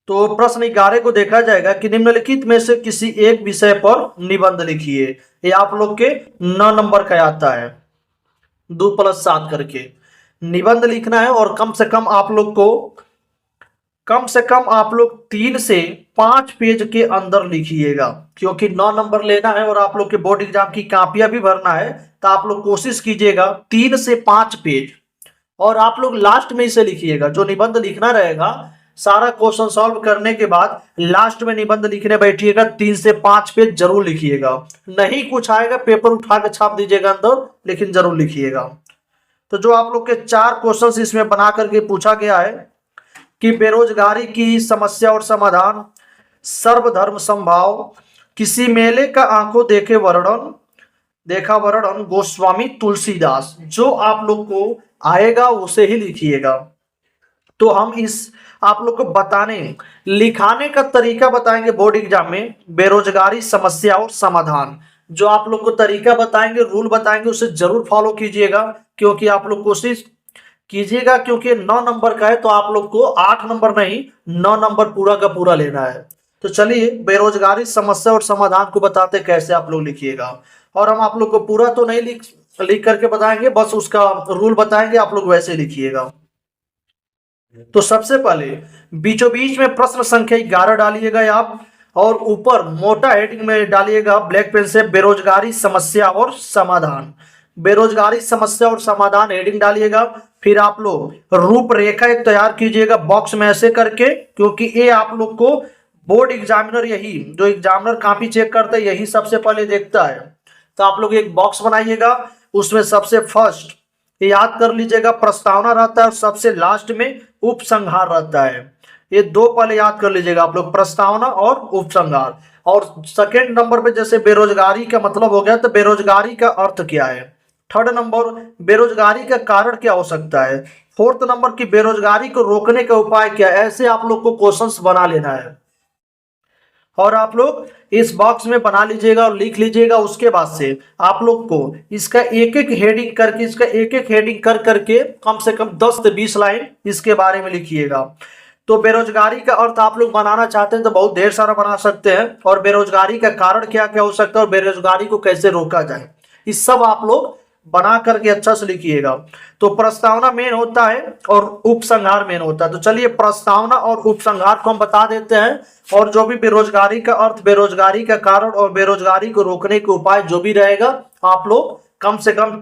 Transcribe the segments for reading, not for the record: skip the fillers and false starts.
तो प्रश्न 11 को देखा जाएगा कि निम्नलिखित में से किसी एक विषय पर निबंध लिखिए। ये आप लोग के 9 नंबर का आता है, 2+7 करके निबंध लिखना है। और कम से कम आप लोग 3 से 5 पेज के अंदर लिखिएगा, क्योंकि 9 नंबर लेना है और आप लोग के बोर्ड एग्जाम की कापियां भी भरना है। तो आप लोग कोशिश कीजिएगा 3 से 5 पेज, और आप लोग लास्ट में इसे लिखिएगा। जो निबंध लिखना रहेगा, सारा क्वेश्चन सॉल्व करने के बाद लास्ट में निबंध लिखने बैठिएगा, 3 से 5 पेज जरूर लिखिएगा। नहीं कुछ आएगा पेपर उठा के छाप दीजिएगा अंदर, लेकिन जरूर लिखिएगा। तो जो आप लोग के 4 क्वेश्चंस इसमें बना करके पूछा गया है कि बेरोजगारी की समस्या और समाधान, सर्वधर्म समभाव, किसी मेले का आंखों देखा वर्णन गोस्वामी तुलसीदास। जो आप लोग को आएगा उसे ही लिखिएगा। तो हम इस आप लोग को लिखाने का तरीका बताएंगे बोर्ड एग्जाम में। बेरोजगारी समस्या और समाधान, जो आप लोग को तरीका बताएंगे, रूल बताएंगे, उसे जरूर फॉलो कीजिएगा, क्योंकि आप लोग कोशिश कीजिएगा, क्योंकि 9 नंबर का है तो आप लोग को 8 नंबर नहीं 9 नंबर पूरा का पूरा लेना है। तो चलिए बेरोजगारी समस्या और समाधान को बताते कैसे आप लोग लिखिएगा। और हम आप लोग को पूरा तो नहीं लिख करके बताएंगे, बस उसका रूल बताएंगे, आप लोग वैसे लिखिएगा। तो सबसे पहले बीचों बीच में प्रश्न संख्या 11 डालिएगा आप, और ऊपर मोटा हेडिंग में डालिएगा ब्लैक पेन से बेरोजगारी समस्या और समाधान। बेरोजगारी समस्या और समाधान हेडिंग डालिएगा। फिर आप लोग रूपरेखा एक तैयार कीजिएगा बॉक्स में ऐसे करके, क्योंकि ये आप लोग को बोर्ड एग्जामिनर, यही जो एग्जामिनर कॉपी चेक करता है यही सबसे पहले देखता है। तो आप लोग एक बॉक्स बनाइएगा, उसमें सबसे फर्स्ट याद कर लीजिएगा प्रस्तावना रहता है, और सबसे लास्ट में उपसंहार रहता है। ये 2 पहले याद कर लीजिएगा आप लोग, प्रस्तावना और उपसंहार। और सेकेंड नंबर पे जैसे बेरोजगारी का मतलब हो गया, तो बेरोजगारी का अर्थ क्या है। थर्ड नंबर बेरोजगारी का कारण क्या हो सकता है। फोर्थ नंबर की बेरोजगारी को रोकने का उपाय क्या है। ऐसे आप लोग को क्वेश्चंस बना लेना है, और आप लोग इस बॉक्स में बना लीजिएगा और लिख लीजिएगा। उसके बाद से आप लोग को इसका एक एक हेडिंग कर करके कम से कम 10 से 20 लाइन इसके बारे में लिखिएगा। तो बेरोजगारी का अर्थ आप लोग बनाना चाहते हैं तो बहुत ढेर सारा बना सकते हैं, और बेरोजगारी का कारण क्या क्या हो सकता है, और बेरोजगारी को कैसे रोका जाए, इस सब आप लोग बना करके अच्छा से लिखिएगा। तो प्रस्तावना मेन होता है और उपसंहार मेन होता है। तो चलिए प्रस्तावना और उपसंहार को हम बता देते हैं, और जो भी बेरोजगारी का अर्थ, बेरोजगारी का कारण और बेरोजगारी को रोकने के उपाय जो भी रहेगा, आप लोग कम से कम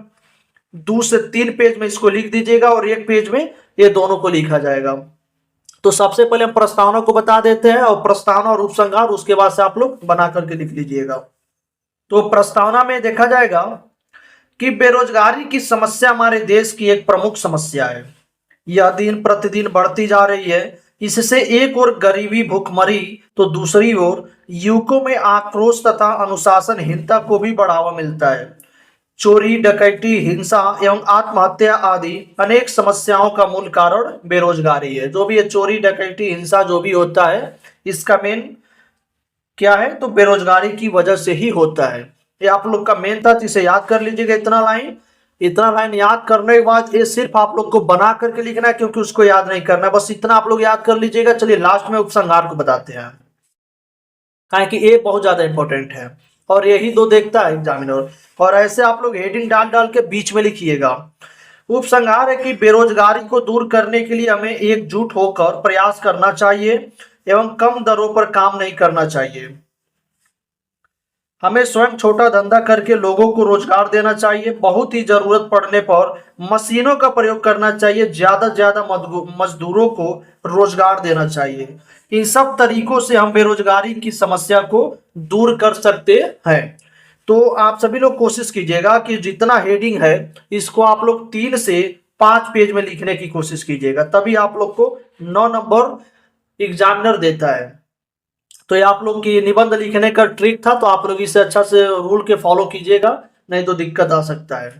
2 से 3 पेज में इसको लिख दीजिएगा, और 1 पेज में ये दोनों को लिखा जाएगा। तो सबसे पहले हम प्रस्तावना को बता देते हैं, और प्रस्तावना और उपसंहार उसके बाद से आप लोग बना करके लिख लीजिएगा। तो प्रस्तावना में देखा जाएगा कि बेरोजगारी की समस्या हमारे देश की एक प्रमुख समस्या है। यह दिन प्रतिदिन बढ़ती जा रही है। इससे एक ओर गरीबी भूखमरी, तो दूसरी ओर युवकों में आक्रोश तथा अनुशासनहीनता को भी बढ़ावा मिलता है। चोरी डकैती, हिंसा एवं आत्महत्या आदि अनेक समस्याओं का मूल कारण बेरोजगारी है। जो भी ये चोरी डकैती हिंसा जो भी होता है, इसका मेन क्या है, तो बेरोजगारी की वजह से ही होता है। ये आप लोग का मेन था, इसे याद कर लीजिएगा। इतना लाइन याद करने के बाद ये सिर्फ आप लोग को बना करके लिखना है, क्योंकि उसको याद नहीं करना है, बस इतना आप लोग याद कर लीजिएगा। चलिए लास्ट में उपसंहार को बताते हैं, कि ये बहुत ज्यादा इंपॉर्टेंट है, और यही 2 देखता है एग्जामिनर। और ऐसे आप लोग हेडिंग डाल डाल के बीच में लिखिएगा। उपसंहार है कि बेरोजगारी को दूर करने के लिए हमें एकजुट होकर प्रयास करना चाहिए एवं कम दरों पर काम नहीं करना चाहिए। हमें स्वयं छोटा धंधा करके लोगों को रोजगार देना चाहिए। बहुत ही जरूरत पड़ने पर मशीनों का प्रयोग करना चाहिए। ज्यादा से ज्यादा मजदूरों को रोजगार देना चाहिए। इन सब तरीकों से हम बेरोजगारी की समस्या को दूर कर सकते हैं। तो आप सभी लोग कोशिश कीजिएगा कि जितना हेडिंग है इसको आप लोग 3 से 5 पेज में लिखने की कोशिश कीजिएगा, तभी आप लोग को 9 नंबर एग्जामिनर देता है। तो ये आप लोग की निबंध लिखने का ट्रिक था, तो आप लोग इसे अच्छा से रूल के फॉलो कीजिएगा, नहीं तो दिक्कत आ सकता है।